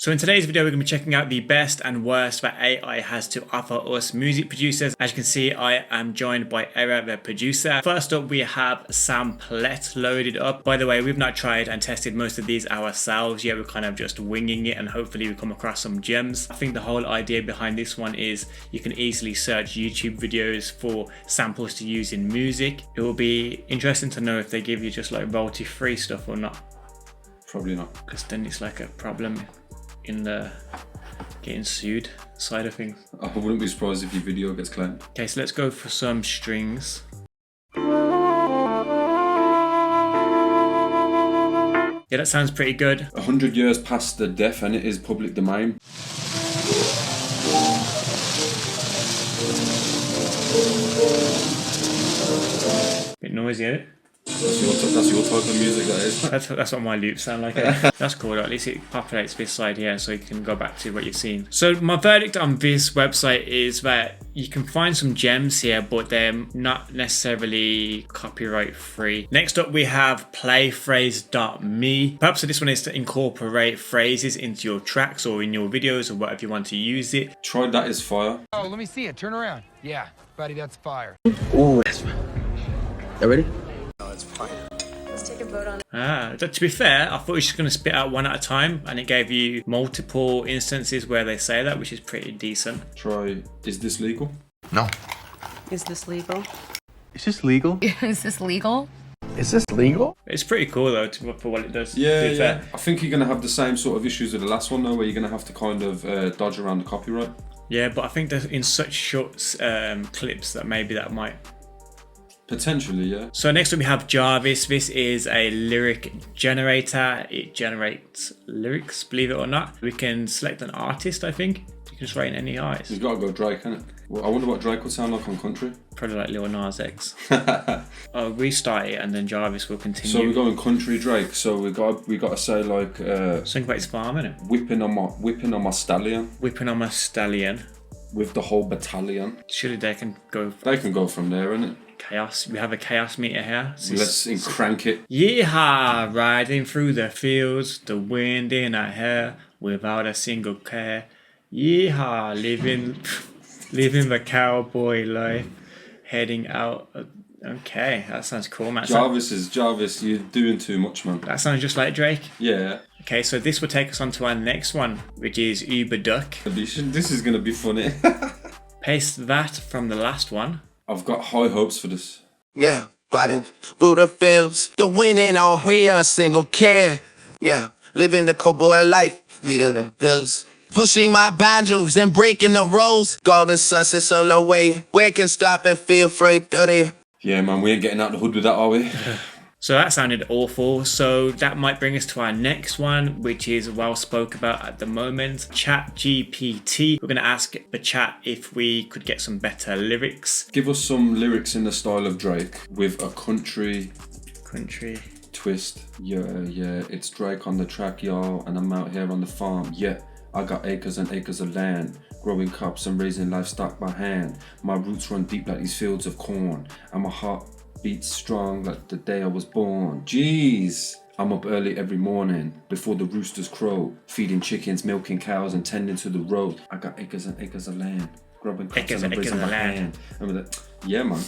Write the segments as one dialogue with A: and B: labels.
A: So in today's video, we're going to be checking out the best and worst that AI has to offer us music producers. As you can see, I am joined by Era, the producer. First up, we have Samplet loaded up. By the way, we've not tried and tested most of these ourselves yet. We're kind of just winging it and hopefully we come across some gems. I think the whole idea behind this one is you can easily search YouTube videos for samples to use in music. It will be interesting to know if they give you just like royalty-free stuff or not.
B: Probably not.
A: Because then it's like a problem in the getting sued side of things.
B: I wouldn't be surprised if your video gets claimed.
A: Okay, so let's go for some strings. Yeah, that sounds pretty good.
B: 100 years past the death and it is public domain.
A: Bit noisy, eh?
B: That's your type of music, that is.
A: That's what my loops sound like. Eh? That's cool, at least it populates this side here so you can go back to what you've seen. So my verdict on this website is that you can find some gems here, but they're not necessarily copyright free. Next up, we have Playphrase.me. The purpose of this one is to incorporate phrases into your tracks or in your videos or whatever you want to use it.
B: Try That Is Fire.
C: Oh, let me see it. Turn around. Yeah, buddy, that's fire.
D: Ooh, that's fine. You ready?
E: Oh, it's fine. Let's take a vote on it.
A: To be fair, I thought it was just going to spit out one at a time and it gave you multiple instances where they say that, which is pretty decent.
B: Try Is This Legal?
D: No.
E: Is this legal?
D: Is this legal?
F: Is this legal?
D: Is this legal?
A: It's pretty cool though for what it does.
B: Yeah,
A: to be
B: yeah.
A: fair.
B: I think you're going to have the same sort of issues with the last one though, where you're going to have to kind of dodge around the copyright.
A: Yeah, but I think that in such short clips that maybe that might.
B: Potentially, yeah.
A: So next up we have Jarvis. This is a lyric generator. It generates lyrics, believe it or not. We can select an artist, I think. You can just write in any artist.
B: You've got to go Drake, innit? Well, I wonder what Drake would sound like on country.
A: Probably like Lil Nas X. I'll restart it and then Jarvis will continue.
B: So we're going country Drake. So we got to say like
A: Something about his farm, innit?
B: whipping on my stallion
A: Whipping on my stallion.
B: with the whole battalion.
A: Surely they can go
B: They can go from there, innit?
A: chaos. We have a chaos meter here.
B: Let's crank it.
A: Yeehaw! Riding through the fields, the wind in our hair, without a single care. Yeehaw! Living the cowboy life, heading out. Okay, that sounds cool, man.
B: Jarvis, you're doing too much, man.
A: That sounds just like Drake.
B: Yeah.
A: Okay, so this will take us on to our next one, which is UberDuck.
B: This is gonna be funny.
A: Paste that from the last one.
B: I've got high hopes for this.
G: Yeah, riding through the fields, the wind ain't all here, a single care. Yeah, living the cowboy life, leading the hills. Pushing my boundaries and breaking the rules. Golden sunsets on the way, where can stop and feel free, dirty.
B: Yeah, man, we ain't getting out the hood with that, are we?
A: So that sounded awful. So that might bring us to our next one, which is well spoke about at the moment. ChatGPT. We're going to ask the chat if we could get some better lyrics.
B: Give us some lyrics in the style of Drake with a country twist. Yeah, it's Drake on the track, y'all, and I'm out here on the farm. Yeah, I got acres and acres of land, growing crops and raising livestock by hand. My roots run deep like these fields of corn, and my heart beats strong like the day I was born. Jeez, I'm up early every morning before the roosters crow, feeding chickens, milking cows, and tending to the road. I got acres and acres of land, growing crops and I'm raising my hand. Remember that? Yeah, man.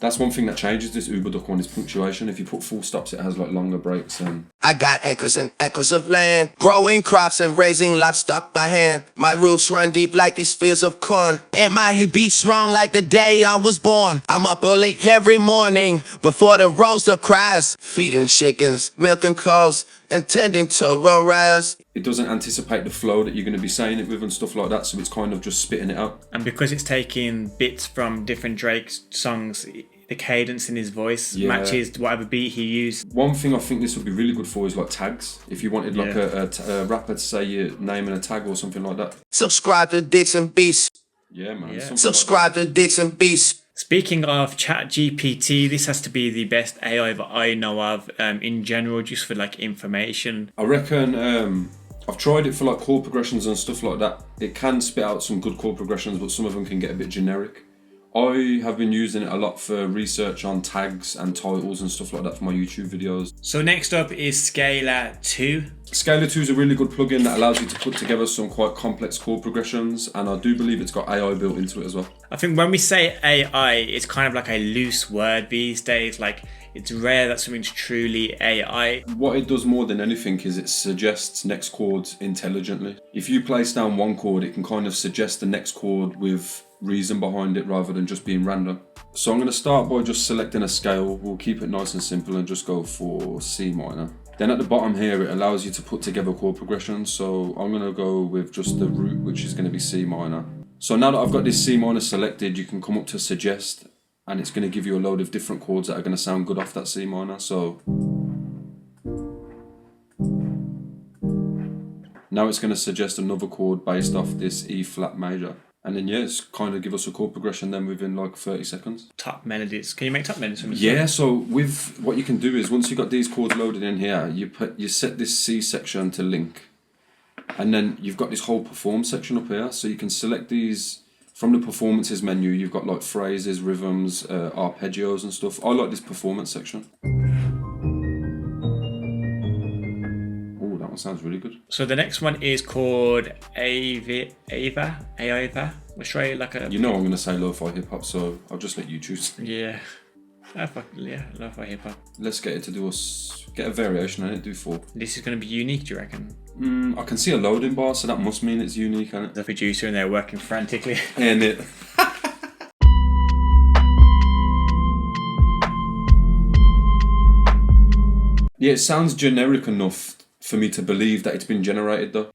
B: That's one thing that changes this UberDuck one is punctuation. If you put full stops, it has like longer breaks. And
G: I got acres and acres of land, growing crops and raising livestock by hand. My roots run deep like these fields of corn, and my heart beats strong like the day I was born. I'm up early every morning before the rooster cries, feeding chickens, milking cows, and tending to rise.
B: it doesn't anticipate the flow that you're going to be saying it with and stuff like that, so it's kind of just spitting it out.
A: And because it's taking bits from different Drake songs, the cadence in his voice matches whatever beat he used.
B: One thing I think this would be really good for is like tags. If you wanted like a rapper to say your name in a tag or something like that.
G: Subscribe to DixonBeats.
B: Yeah, man.
A: Yeah.
G: Subscribe to DixonBeats.
A: Speaking of ChatGPT, this has to be the best AI that I know of in general, just for like information.
B: I reckon I've tried it for like chord progressions and stuff like that. It can spit out some good chord progressions, but some of them can get a bit generic. I have been using it a lot for research on tags and titles and stuff like that for my YouTube videos.
A: So next up is Scala 2.
B: Scala 2 is a really good plugin that allows you to put together some quite complex chord progressions, and I do believe it's got AI built into it as well.
A: I think when we say AI, it's kind of like a loose word these days. Like, it's rare that something's truly AI.
B: What it does more than anything is it suggests next chords intelligently. If you place down one chord, it can kind of suggest the next chord with reason behind it rather than just being random. So I'm going to start by just selecting a scale. We'll keep it nice and simple and just go for C minor. Then at the bottom here, it allows you to put together chord progressions. So I'm going to go with just the root, which is going to be C minor. So now that I've got this C minor selected, you can come up to suggest, and it's going to give you a load of different chords that are going to sound good off that C minor. So now it's going to suggest another chord based off this E flat major. And then, yeah, it's kind of give us a chord progression then within like 30 seconds.
A: Top melodies. Can you make top melodies from this?
B: Yeah, so with what you can do is once you've got these chords loaded in here, you set this C section to link. And then you've got this whole perform section up here. So you can select these from the performances menu. You've got like phrases, rhythms, arpeggios and stuff. I like this performance section. Oh, that one sounds really good.
A: So the next one is called Ava. Let's try like a...
B: You know I'm going to say lo-fi hip-hop, so I'll just let you choose.
A: Yeah. Lo-fi hip-hop.
B: Let's get it to do us... Get a variation on it, do 4.
A: This is going to be unique, do you reckon?
B: I can see a loading bar, so that must mean it's unique, innit?
A: The producer and they're working frantically.
B: And it. Yeah, it sounds generic enough for me to believe that it's been generated though.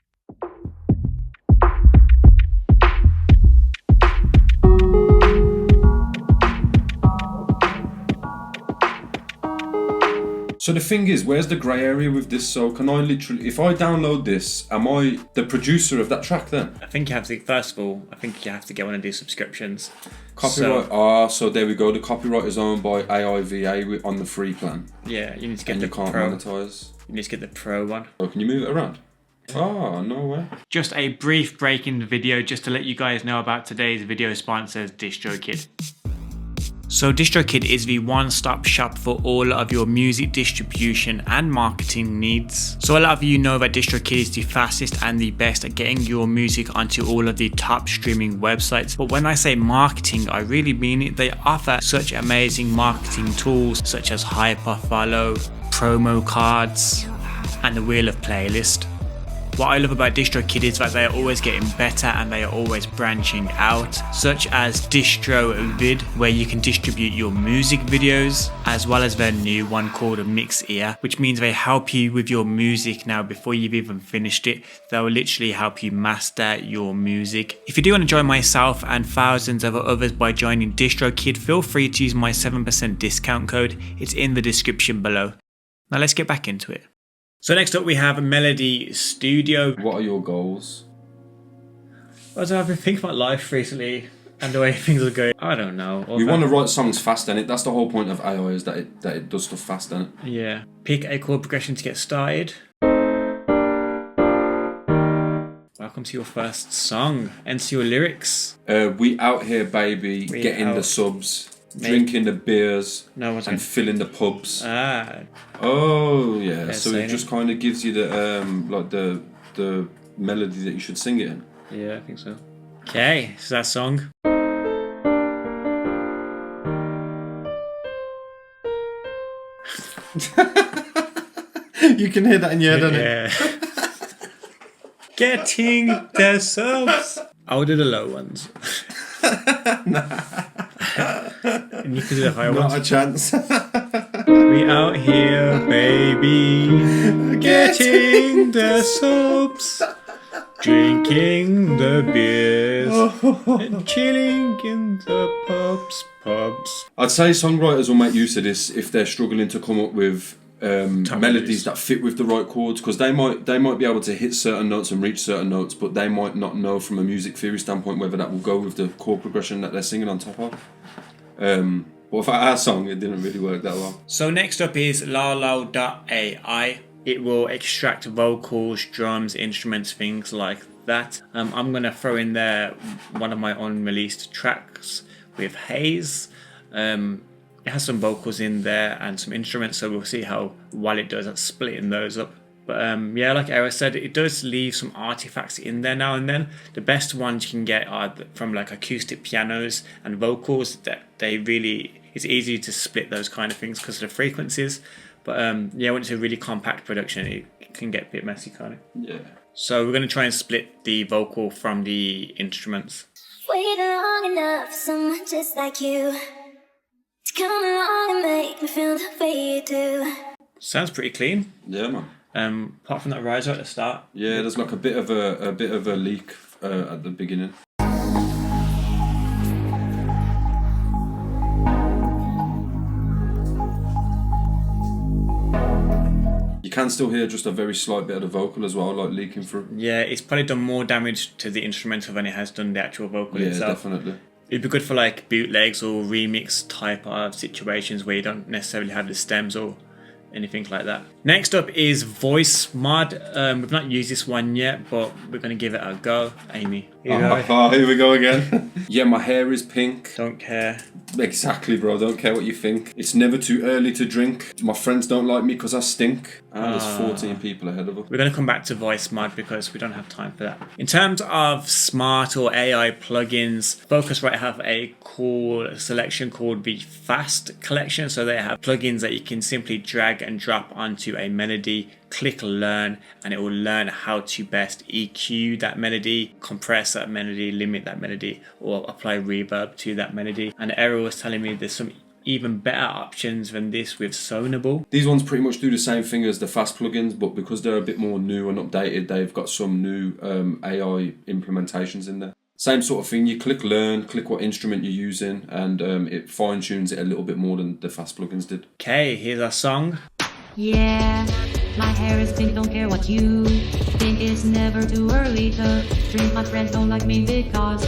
B: So the thing is, where's the grey area with this? So can I literally, if I download this, am I the producer of that track then?
A: I think you have to, first of all, I think you have to get one of these subscriptions.
B: Copyright, so there we go. The copyright is owned by AIVA on the free plan.
A: Yeah, you need to get
B: and
A: the
B: you can't
A: pro.
B: monetize.
A: You need to get the pro one.
B: Oh, can you move it around? Oh, no way.
A: Just a brief break in the video just to let you guys know about today's video sponsors, DistroKid. So DistroKid is the one-stop shop for all of your music distribution and marketing needs. So a lot of you know that DistroKid is the fastest and the best at getting your music onto all of the top streaming websites. But when I say marketing, I really mean it. They offer such amazing marketing tools such as Hyperfollow, promo cards, and the Wheel of Playlist. What I love about DistroKid is that they are always getting better and they are always branching out, such as DistroVid, where you can distribute your music videos, as well as their new one called Mixear, which means they help you with your music now before you've even finished it. They will literally help you master your music. If you do want to join myself and thousands of others by joining DistroKid, feel free to use my 7% discount code. It's in the description below. Now let's get back into it. So next up we have Melody Studio.
B: What are your goals?
A: I've been thinking about life recently and the way things are going. I don't know.
B: We want to write songs fast, innit? That's the whole point of AI, is that it does stuff fast, innit?
A: Yeah. Pick a chord progression to get started. Welcome to your first song. Enter your lyrics.
B: We out here, baby, getting the subs. Drinking the beers and filling the pubs. Oh yeah, so it just kind of gives you the like the melody that you should sing it in.
A: Yeah, I think so. Okay, so that song.
B: You can hear that in your head, don't
A: it? Getting the subs. I'll do the low ones. And you can do the higher ones.
B: Not a chance.
A: We out here, baby, getting the subs, drinking the beers, and chilling in the pubs.
B: I'd say songwriters will make use of this if they're struggling to come up with melodies that fit with the right chords, because they might be able to hit certain notes and reach certain notes, but they might not know from a music theory standpoint whether that will go with the chord progression that they're singing on top of. But for our song, it didn't really work that well.
A: So next up is Lalala.ai. It will extract vocals, drums, instruments, things like that. I'm gonna throw in there one of my unreleased tracks, with Haze. It has some vocals in there and some instruments, so we'll see how well it does at splitting those up. But yeah, like Era said, it does leave some artifacts in there now and then. The best ones you can get are from like acoustic pianos and vocals. That it's easy to split those kind of things because of the frequencies. But yeah, when it's a really compact production, it can get a bit messy, kind of.
B: Yeah.
A: So we're going to try and split the vocal from the instruments.
F: Waited long enough for someone just like you to come along and make me feel the way you do.
A: Sounds pretty clean.
B: Yeah, man.
A: Apart from that riser at the start.
B: Yeah, there's like a bit of a leak at the beginning. You can still hear just a very slight bit of the vocal as well, like leaking through.
A: Yeah, it's probably done more damage to the instrumental than it has done the actual vocal itself.
B: Yeah, definitely.
A: It'd be good for like bootlegs or remix type of situations where you don't necessarily have the stems or anything like that. Next up is voice mod. We've not used this one yet, but we're going to give it a go. Amy.
B: Here we go again. Yeah, my hair is pink.
A: Don't care.
B: Exactly, bro. Don't care what you think. It's never too early to drink. My friends don't like me because I stink. And there's 14 people ahead of us.
A: We're going to come back to voice mod because we don't have time for that. In terms of smart or AI plugins, Focusrite have a cool selection called the Fast Collection. So they have plugins that you can simply drag and drop onto a melody, click learn, and it will learn how to best EQ that melody, compress that melody, limit that melody, or apply reverb to that melody. And Errol was telling me there's some even better options than this with Sonable.
B: These ones pretty much do the same thing as the fast plugins, but because they're a bit more new and updated, they've got some new AI implementations in there. Same sort of thing, you click learn, click what instrument you're using, and it fine tunes it a little bit more than the fast plugins did.
A: Okay, here's our song.
H: Yeah, my hair is pink, don't care what you think. It's never too early to drink. My friends don't like me because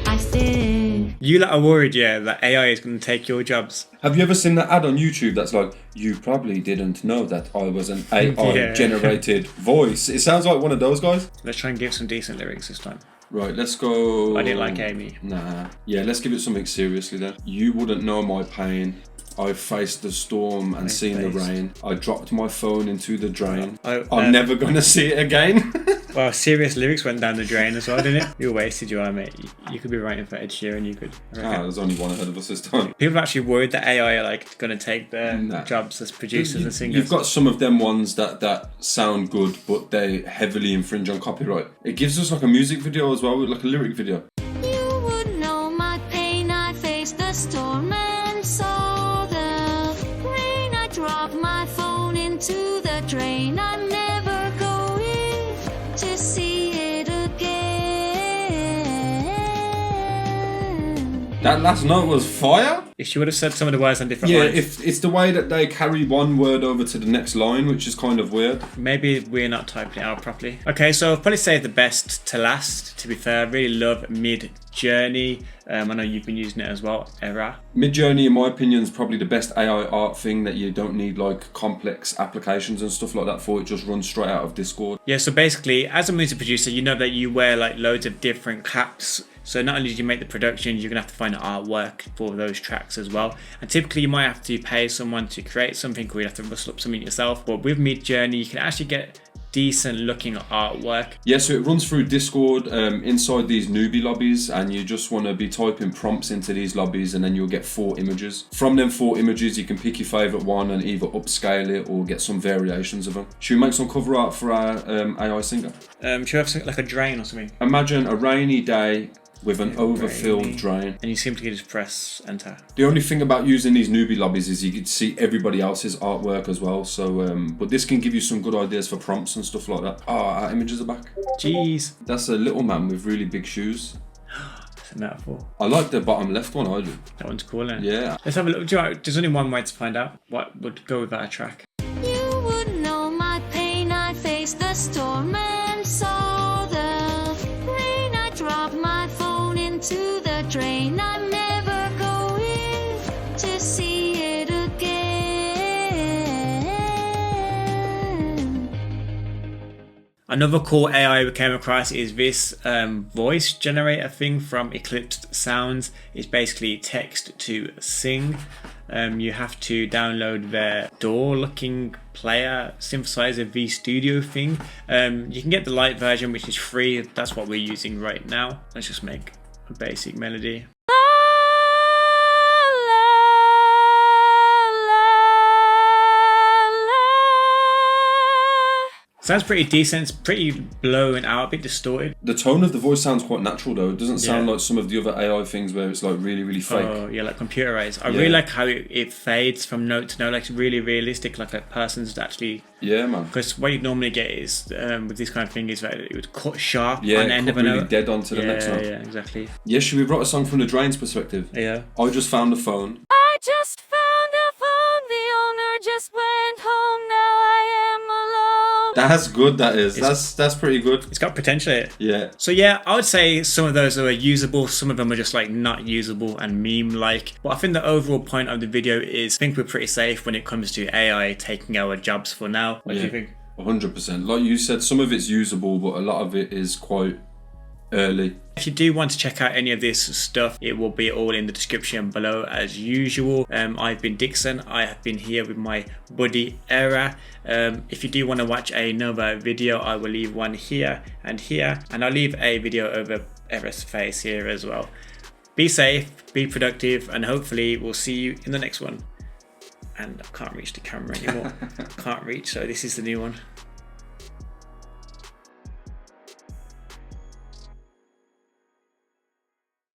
H: I stink.
A: You lot are worried, yeah, that AI is going to take your jobs.
B: Have you ever seen that ad on YouTube that's like, you probably didn't know that I was an AI generated voice? It sounds like one of those guys.
A: Let's try and give some decent lyrics this time.
B: Right, let's go.
A: I didn't like Amy.
B: Nah. Yeah, let's give it something seriously then. You wouldn't know my pain. I faced the storm and seen the rain. I dropped my phone into the drain. I'm never gonna see it again.
A: Well, serious lyrics went down the drain as well, didn't it? You wasted your mate. You could be writing for Ed Sheeran, you could.
B: There's only one ahead of us this time.
A: People are actually worried that AI are like gonna take their jobs as producers and singers.
B: You've got some of them ones that sound good, but they heavily infringe on copyright. It gives us like a music video as well, like a lyric video.
H: You would know my pain. I faced the storm and saw the rain. I dropped my phone into the drain. I'm never going to see it again.
B: That last note was fire?
A: If she would have said some of the words on different
B: lines.
A: lines.
B: If it's the way that they carry one word over to the next line, which is kind of weird.
A: Maybe we're not typing it out properly. Okay, so I'll probably save the best to last, to be fair. I really love Mid-Journey. I know you've been using it as well, Era.
B: Mid-Journey, in my opinion, is probably the best AI art thing that you don't need like complex applications and stuff like that for. It just runs straight out of Discord.
A: Yeah, so basically, as a music producer, you know that you wear like loads of different caps. So not only do you make the productions, you're going to have to find artwork for those tracks as well. And typically you might have to pay someone to create something, or you have to rustle up something yourself. But with Mid-Journey, you can actually get decent looking artwork.
B: Yeah, so it runs through Discord inside these Newbie lobbies, and you just want to be typing prompts into these lobbies, and then you'll get 4 images. From them 4 images, you can pick your favourite one and either upscale it or get some variations of them. Should we make some cover art for our AI singer?
A: Should we have something like a drain or something?
B: Imagine a rainy day with an overfilled drain.
A: And you simply just press enter.
B: The only thing about using these Newbie lobbies is you can see everybody else's artwork as well. So, but this can give you some good ideas for prompts and stuff like that. Oh, our images are back.
A: Jeez.
B: That's a little man with really big shoes.
A: That's a metaphor.
B: I like the bottom left one, I do.
A: That one's cool, isn't it?
B: Yeah.
A: Let's have a look. There's only one way to find out what would go with that track.
H: You would know my pain. I faced the storm and saw the rain. I dropped my phone into the drain. I'm never going to see it again.
A: I Another cool AI we came across is this voice generator thing from Eclipse Sounds. It's basically text to sing. You have to download their DAW looking player synthesizer V Studio thing. You can get the light version, which is free. That's what we're using right now. Let's just make a basic melody. Sounds pretty decent. It's pretty blown out, a bit distorted.
B: The tone of the voice sounds quite natural though. It doesn't sound like some of the other AI things where it's like really, really fake.
A: Oh yeah, like computerized. I really like how it fades from note to note, like really realistic, like a person's actually.
B: Yeah, man.
A: Because what you normally get is with this kind of thing is that it would cut sharp
B: yeah,
A: on the end of a
B: really
A: note.
B: dead onto the next note.
A: Yeah, exactly.
B: Yeah, should we write a song from the Drain's perspective?
A: Yeah.
B: I just found a phone.
H: I just found a phone, the owner just went home, now I am alone.
B: That's good, that is. That's pretty good.
A: It's got potential.
B: Yeah.
A: So yeah, I would say some of those are usable, some of them are just like not usable and meme-like. But I think the overall point of the video is I think we're pretty safe when it comes to AI taking our jobs for now. What do you think?
B: 100%. Like you said, some of it's usable, but a lot of it is quite early.
A: If you do want to check out any of this stuff, it will be all in the description below as usual. I've been Dixon. I have been here with my buddy Era. If you do want to watch another video, I will leave one here, and I'll leave a video over Era's face here as well. Be safe, be productive, and hopefully we'll see you in the next one. And I can't reach the camera anymore. Can't reach, so this is the new one.